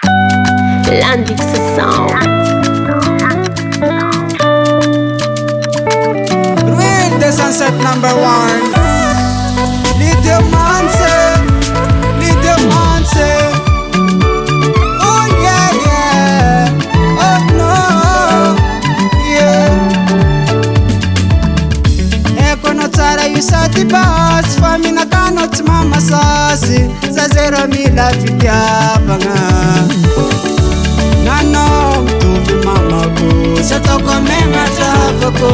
Landix Sound. Real the sunset number one. Lead your man say, lead your man say. Oh yeah, yeah. Oh no, yeah. Eko no tsara yusati bas, famina kanot mama sasi, za zero mila fidyabanga. Nano mtuvi mama ko, setoko menga tafako,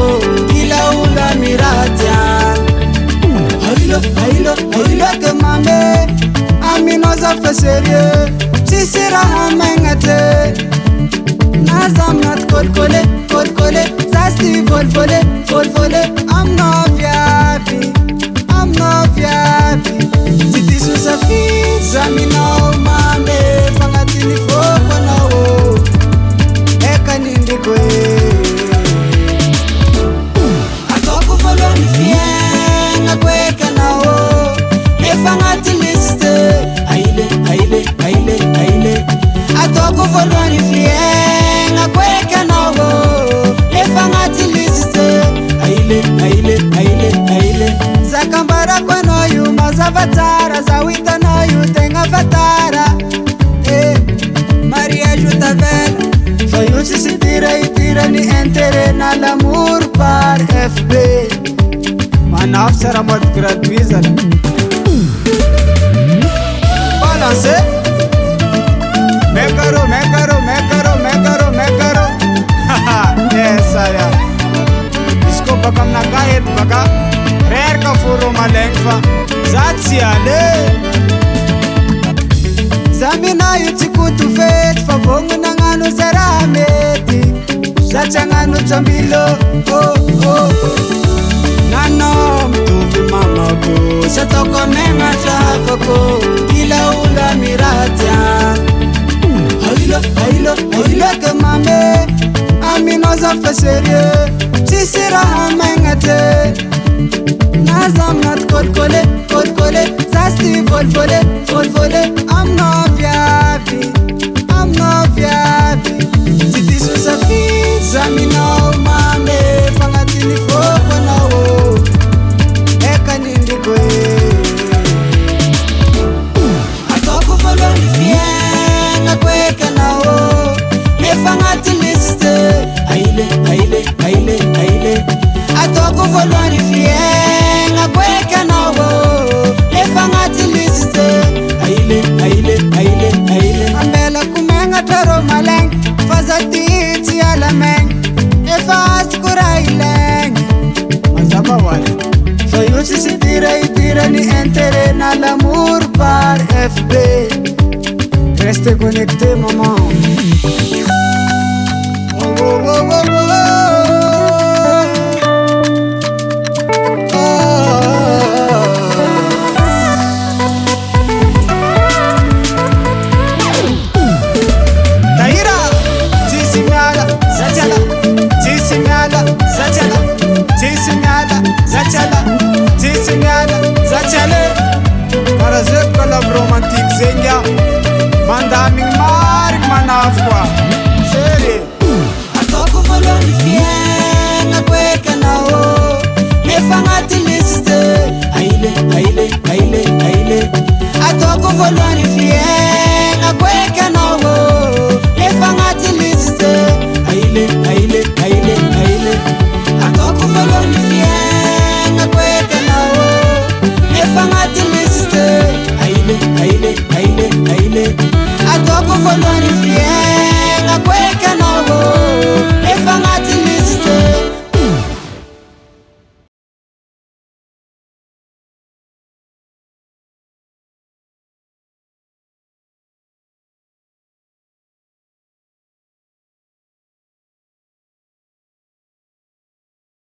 ila ula miratian. Hailo ke mame, amino za feserie, sisira homengate. Nazam not kolkole, zasti volvole. I'm not viavi, Titi susafi, zamino mame, fangatini foko na o. Eka nindikwe. Atoko follow ni fienga kweka na o. Efangati liste, aile. Atoko follow ni fienga kweka na o. Efangati liste, aile. Zakambara kwa no yu mazavatara, zawita no yu tenga vatara. Maria juta vela, fayusi si tira ni entere na l'amour par FB. Manaf sera mod gratuiza. Balance. Mekaro. Haha, essa ya. Isko bakam na kahit baka. Rare ka furo malengfa. Zatsiale. Zamina yutikutu vet, favongo na ngano zarameti. Zachangano chambilo, oh. Nano mtuvi mama ko, setoko menga tafako, ila ula miratian. Hailo ke mame, amino za feserie, sisira homengate. Nazam not kolkole, zasti volvole. I'm not viavi, Titi susafi, zamino mame, fangatini foko na o. Eka nindikwe. Atoko follow ni fienga kweka na o. Efangati liste, aile. Atoko follow ni fienga kweka na o. Efangati liste, aile. Ambela kumenga taro maleng, fazatiti ala meng. Efast kuraileng, mazaba wale. Fayusi si tira ni entere na l'amour par FB. Restez connectés maman. Oh. Zachala Para zek kalab romantik zenga Mandaming marik manafko